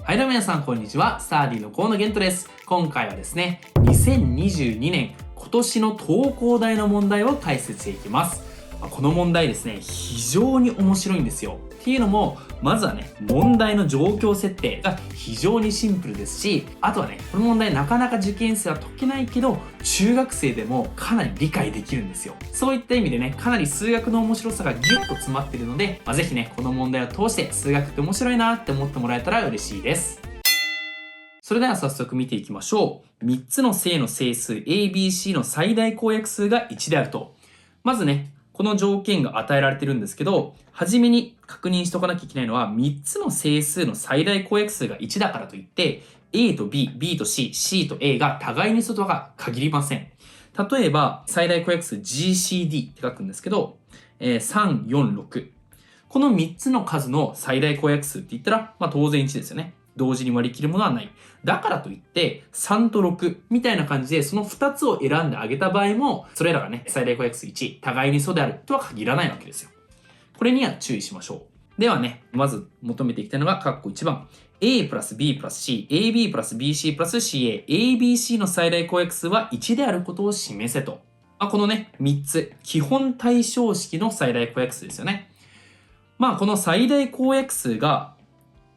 はいどうも皆さんこんにちは。スターディの河野玄斗です。今回はですね、2022年今年の東工大の問題を解説していきます。この問題ですね、非常に面白いんですよ。っていうのも、まずはね、問題の状況設定が非常にシンプルですし、あとはね、この問題なかなか受験生は解けないけど、中学生でもかなり理解できるんですよ。そういった意味でね、かなり数学の面白さがギュッと詰まっているので、ぜひね、この問題を通して数学って面白いなって思ってもらえたら嬉しいです。それでは早速見ていきましょう。3つの正の整数 ABC の最大公約数が1であると。まずね、この条件が与えられてるんですけど、はじめに確認しとかなきゃいけないのは、3つの整数の最大公約数が1だからといって、A と B、B と C、C と A が互いに外が限りません。例えば、最大公約数 GCD って書くんですけど、3、4、6。この3つの数の最大公約数って言ったら、当然1ですよね。同時に割り切るものはない。だからといって、3と6みたいな感じで、その2つを選んであげた場合も、それらがね、最大公約数1、互いに素であるとは限らないわけですよ。これには注意しましょう。ではね、まず求めていきたいのが、括弧1番。A プラス B プラス C、AB プラス BC プラス CA、ABC の最大公約数は1であることを示せと。このね、3つ、基本対称式の最大公約数ですよね。この最大公約数が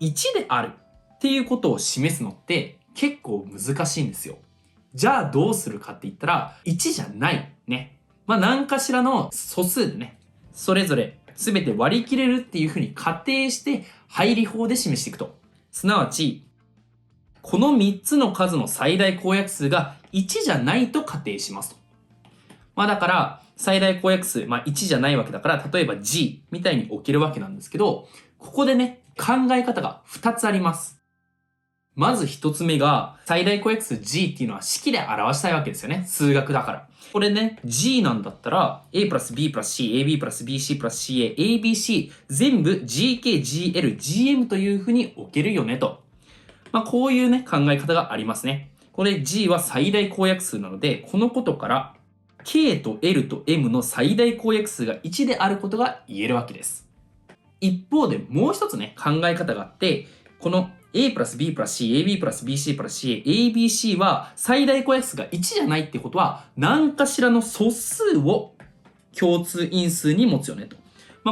1であるっていうことを示すのって結構難しいんですよ。じゃあどうするかって言ったら、1じゃないね。何かしらの素数でね、それぞれ全て割り切れるっていうふうに仮定して配理法で示していくと。すなわち、この3つの数の最大公約数が1じゃないと仮定しますと。だから、最大公約数、1じゃないわけだから、例えば G みたいに置けるわけなんですけど、ここでね、考え方が2つあります。まず1つ目が、最大公約数 G っていうのは式で表したいわけですよね。数学だから。これね、G なんだったら、A プラス B プラス C、AB プラス BC プラス CA、ABC 全部 GK、GL、GM という風に置けるよねと。こういうね、考え方がありますね。これ G は最大公約数なので、このことから、K と L と M の最大公約数が1であることが言えるわけです。一方でもう一つね、考え方があって、この A プラス B プラス C、AB プラス BC プラス CA、ABC は最大公約数が1じゃないってことは、何かしらの素数を共通因数に持つよねと。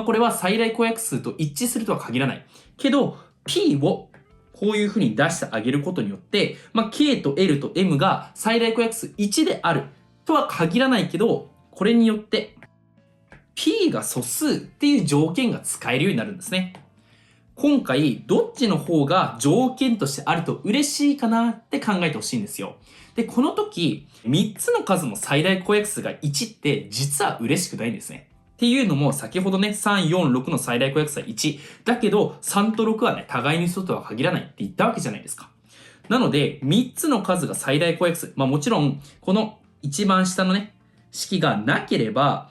これは最大公約数と一致するとは限らない。けど、P をこういう風に出してあげることによって、K と L と M が最大公約数1であるとは限らないけど、これによって P が素数っていう条件が使えるようになるんですね。今回、どっちの方が条件としてあると嬉しいかなって考えてほしいんですよ。で、この時、3つの数の最大公約数が1って実は嬉しくないんですね。っていうのも、先ほどね、3、4、6の最大公約数は1。だけど、3と6はね、互いに素とは限らないって言ったわけじゃないですか。なので、3つの数が最大公約数。もちろん、この一番下のね、式がなければ、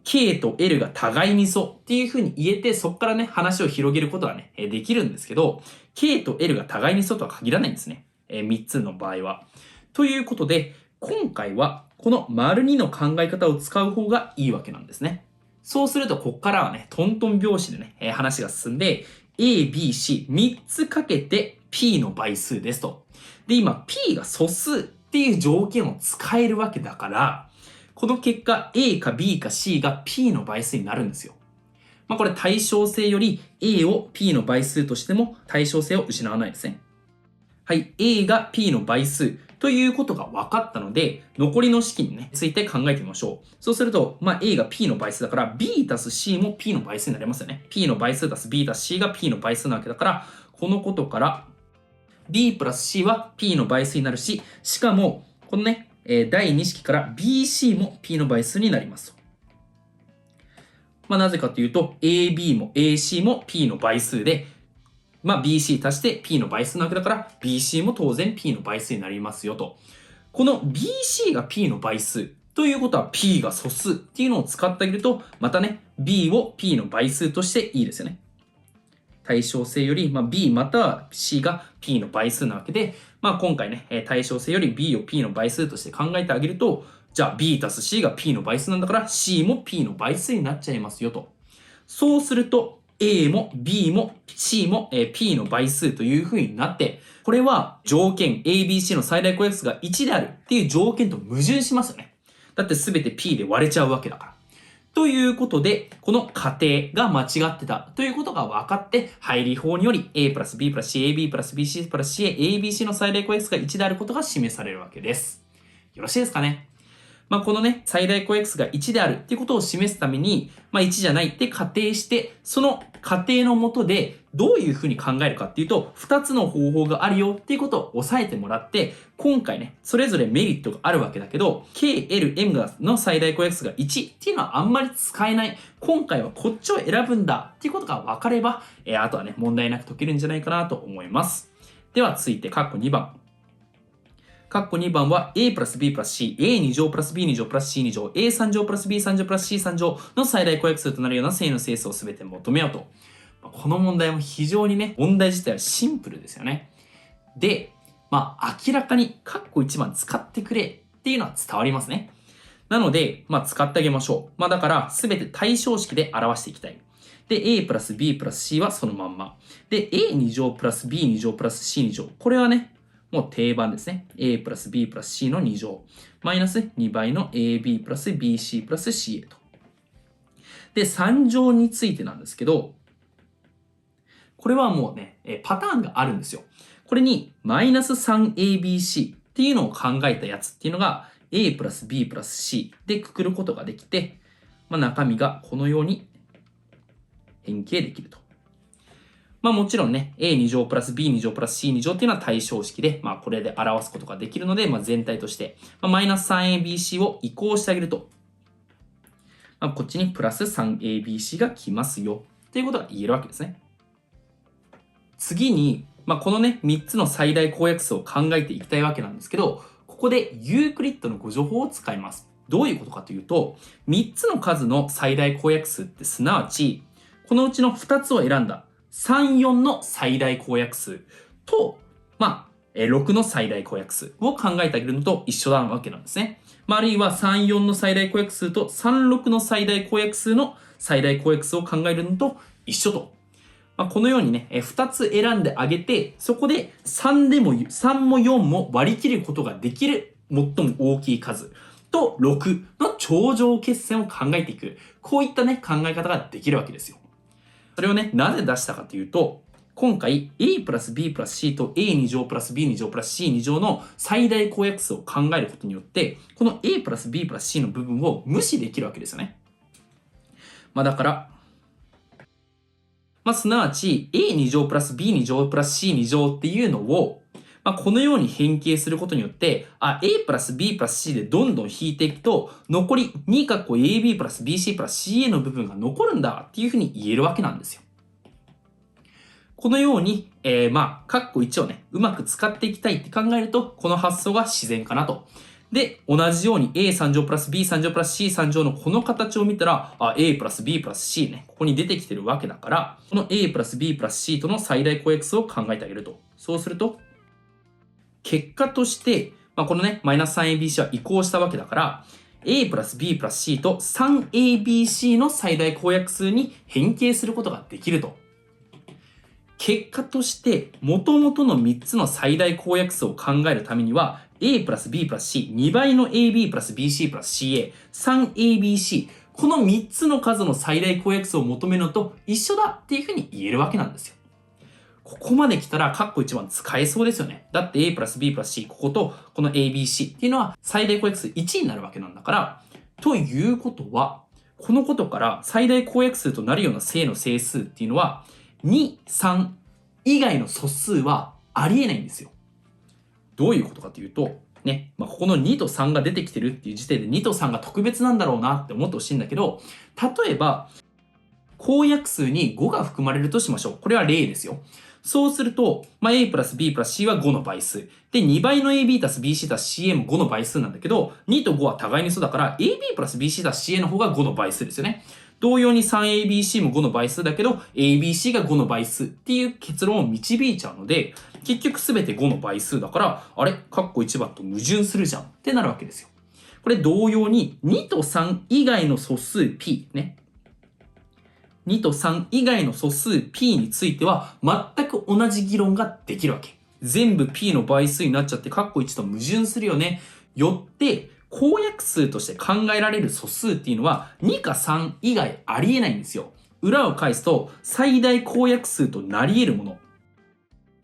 K と L が互いに素っていう風に言えて、そこからね、話を広げることはね、できるんですけど、K と L が互いに素とは限らないんですね。3つの場合は。ということで、今回は、この丸2の考え方を使う方がいいわけなんですね。そうすると、ここからはね、トントン拍子でね、話が進んで、A、B、C、3つかけて P の倍数ですと。で、今、P が素数っていう条件を使えるわけだから、この結果 A か B か C が P の倍数になるんですよ。これ対称性より A を P の倍数としても対称性を失わないですね。はい、A が P の倍数ということが分かったので、残りの式にね、ついて考えてみましょう。そうすると、A が P の倍数だから B たす C も P の倍数になりますよね。P の倍数たす B たす C が P の倍数なわけだから、このことから B プラス C は P の倍数になるし、しかも、このね、第2式から BC も P の倍数になりますと。なぜかというと、AB も AC も P の倍数で、BC 足して P の倍数なわけだから、BC も当然 P の倍数になりますよと。この BC が P の倍数ということは P が素数っていうのを使ってあげると、またね、B を P の倍数としていいですよね。対称性より、B または C が P の倍数なわけで、今回ね、対称性より B を P の倍数として考えてあげると、じゃあ B たす C が P の倍数なんだから C も P の倍数になっちゃいますよと。そうすると、A も B も C も P の倍数という風になって、これは条件 ABC の最大公約数が1であるっていう条件と矛盾しますよね。だって全て P で割れちゃうわけだから。ということで、この仮定が間違ってたということが分かって、配理法により A プラス B プラス CAB プラス BC プラス CAABC の最大公約数が1であることが示されるわけです。よろしいですかね。このね、最大公約数が1であるっていうことを示すために、1じゃないって仮定して、その仮定のもとでどういうふうに考えるかっていうと、2つの方法があるよっていうことを押さえてもらって、今回ね、それぞれメリットがあるわけだけど、K、L、M の最大公約数が1っていうのはあんまり使えない。今回はこっちを選ぶんだっていうことが分かれば、あとはね、問題なく解けるんじゃないかなと思います。では続いて、括弧2番。括弧2番は A プラス B プラス C、A2 乗プラス B2 乗プラス C2 乗、A3 乗プラス B3 乗プラス C3 乗の最大公約数となるような正の整数をすべて求めようと。この問題も非常にね、問題自体はシンプルですよね。で、明らかに括弧1番使ってくれっていうのは伝わりますね。なので、使ってあげましょう。だから、すべて対称式で表していきたい。で、A プラス B プラス C はそのまんま。で、A2 乗プラス B2 乗プラス C2 乗。これはね、もう定番ですね。A プラス B プラス C の2乗。マイナス2倍の AB プラス BC プラス CA と。で、3乗についてなんですけど、これはもうね、パターンがあるんですよ。これにマイナス 3ABC っていうのを考えたやつっていうのが A プラス B プラス C でくくることができて、中身がこのように変形できると。もちろんね、A2 乗プラス B2 乗プラス C2 乗っていうのは対称式で、これで表すことができるので、全体として、マイナス 3ABC を移項してあげると、こっちにプラス 3ABC が来ますよっていうことが言えるわけですね。次に、このね、3つの最大公約数を考えていきたいわけなんですけど、ここでユークリッドの誤助法を使います。どういうことかというと、3つの数の最大公約数ってすなわち、このうちの2つを選んだ3、4の最大公約数と、6の最大公約数を考えてあげるのと一緒なわけなんですね。あるいは3、4の最大公約数と3、6の最大公約数の最大公約数を考えるのと一緒と。このようにね、2つ選んであげて、そこで3も4も割り切ることができる最も大きい数と6の頂上決戦を考えていく。こういったね、考え方ができるわけですよ。それをね、なぜ出したかというと、今回 A プラス B プラス C と A2 乗プラス B2 乗プラス C2 乗の最大公約数を考えることによって、この A プラス B プラス C の部分を無視できるわけですよね。だから、すなわち A2 乗プラス B2 乗プラス C2 乗っていうのを、このように変形することによって、A プラス B プラス C でどんどん引いていくと、残り 2AB プラス BC プラス CA の部分が残るんだっていうふうに言えるわけなんですよ。このように、カッコ1をね、うまく使っていきたいって考えると、この発想が自然かなと。で、同じように A3 乗プラス B3 乗プラス C3 乗のこの形を見たら、A プラス B プラス C ね、ここに出てきてるわけだから、この A プラス B プラス C との最大公約数を考えてあげると。そうすると、結果として、このね、マイナス 3ABC は移項したわけだから、A プラス B プラス C と 3ABC の最大公約数に変形することができると。結果として、元々の3つの最大公約数を考えるためには、A プラス B プラス C、2倍の AB プラス BC プラス CA、3ABC、この3つの数の最大公約数を求めるのと一緒だっていうふうに言えるわけなんですよ。ここまで来たら、カッコ1番使えそうですよね。だって A プラス B プラス C、こことこの ABC っていうのは最大公約数1になるわけなんだから、ということは、このことから最大公約数となるような正の整数っていうのは、2、3以外の素数はありえないんですよ。どういうことかというと、ね、ここの2と3が出てきてるっていう時点で2と3が特別なんだろうなって思ってほしいんだけど、例えば、公約数に5が含まれるとしましょう。これは例ですよ。そうすると、A プラス B プラス C は5の倍数。で、2倍の AB たす BC たす CA も5の倍数なんだけど、2と5は互いにそうだから、AB プラス BC たす CA の方が5の倍数ですよね。同様に 3ABC も5の倍数だけど、ABC が5の倍数っていう結論を導いちゃうので、結局すべて5の倍数だから、あれカッコ1番と矛盾するじゃんってなるわけですよ。これ同様に2と3以外の素数 P ね。2と3以外の素数 p については全く同じ議論ができるわけ。全部 p の倍数になっちゃって括弧1と矛盾するよね。よって公約数として考えられる素数っていうのは2か3以外ありえないんですよ。裏を返すと最大公約数となり得るもの。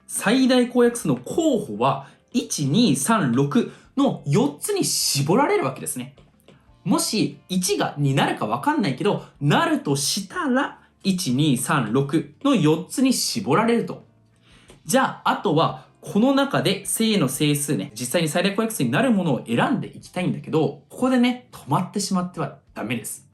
最大公約数の候補は1、2、3、6の4つに絞られるわけですね。もし1になるか分かんないけど、なるとしたら1、2、3、6の4つに絞られると。じゃあ、あとはこの中で正の整数ね、実際に最大公約数になるものを選んでいきたいんだけど、ここでね、止まってしまってはダメです。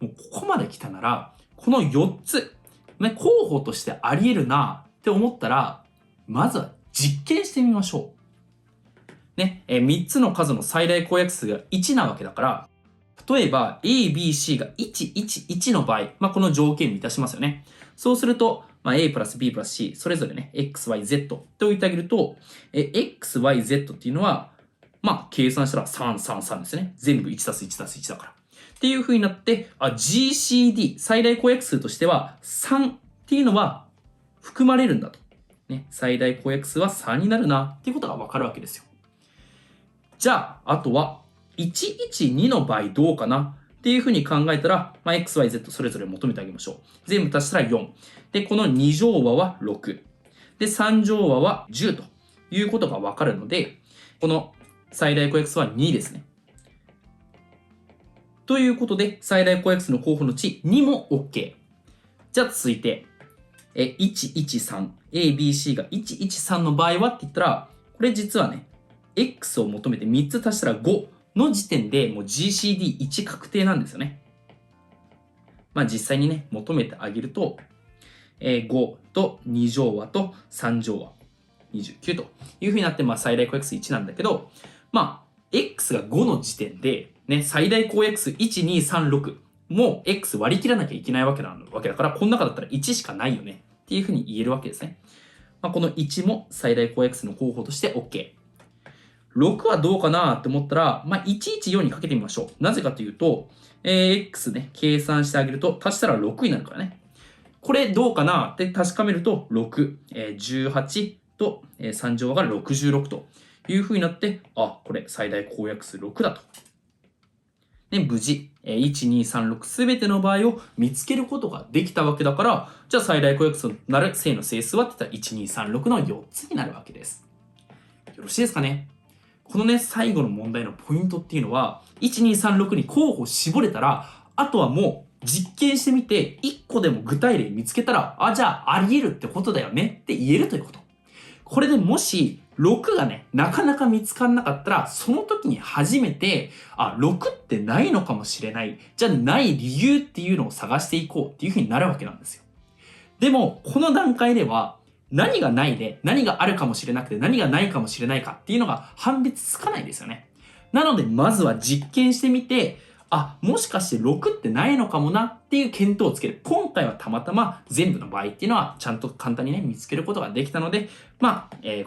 もうここまで来たなら、この4つ、ね、候補としてあり得るなって思ったら、まずは実験してみましょう。ね、3つの数の最大公約数が1なわけだから、例えば A、B、C が1、1、1の場合、この条件満たしますよね。そうすると、A プラス B プラス C、それぞれね、X、Y、Z って置いてあげると、X、Y、Z っていうのは、計算したら3、3、3ですね。全部1たす1たす1だから。っていう風になって、GCD、最大公約数としては3っていうのは含まれるんだと。ね、最大公約数は3になるなっていうことがわかるわけですよ。じゃあ、あとは、112の場合どうかなっていうふうに考えたら、X、Y、Z それぞれ求めてあげましょう。全部足したら4。で、この2乗和は6。で、3乗和は10ということがわかるので、この最大公約数は2ですね。ということで、最大公約数の候補のうち2も OK。じゃあ続いて、113。A、B、C が113の場合はって言ったら、これ実はね、X を求めて3つ足したら5の時点でもう GCD1 確定なんですよね。実際にね、求めてあげると、5と2乗和と3乗和、29というふうになって、最大公約数1なんだけど、X が5の時点で、ね、最大公約数1、2、3、6も X 割り切らなきゃいけないわけだから、この中だったら1しかないよねっていうふうに言えるわけですね。この1も最大公約数の候補として OK。6はどうかなって思ったら、114にかけてみましょう。なぜかというと、X ね、計算してあげると、足したら6になるからね。これどうかなって確かめると、6、18と3乗が66という風になって、これ最大公約数6だと。で、無事、1、2、3、6すべての場合を見つけることができたわけだから、じゃあ最大公約数となる正の整数はって言ったら、1、2、3、6の4つになるわけです。よろしいですかね。このね、最後の問題のポイントっていうのは、1、2、3、6に候補絞れたら、あとはもう実験してみて、1個でも具体例見つけたら、じゃああり得るってことだよねって言えるということ。これでもし、6がね、なかなか見つからなかったら、その時に初めて、6ってないのかもしれない。じゃあない理由っていうのを探していこうっていうふうになるわけなんですよ。でも、この段階では、何がないで、何があるかもしれなくて、何がないかもしれないかっていうのが判別つかないですよね。なので、まずは実験してみて、もしかして6ってないのかもなっていう見当をつける。今回はたまたま全部の場合っていうのはちゃんと簡単にね、見つけることができたので、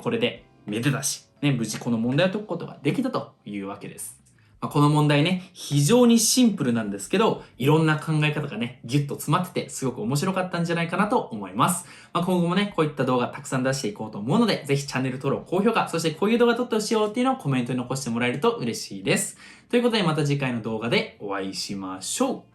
これでめでたし、ね、無事この問題を解くことができたというわけです。この問題ね、非常にシンプルなんですけど、いろんな考え方がね、ギュッと詰まってて、すごく面白かったんじゃないかなと思います。今後もね、こういった動画たくさん出していこうと思うので、ぜひチャンネル登録、高評価、そしてこういう動画撮ってほしいよっていうのをコメントに残してもらえると嬉しいです。ということでまた次回の動画でお会いしましょう。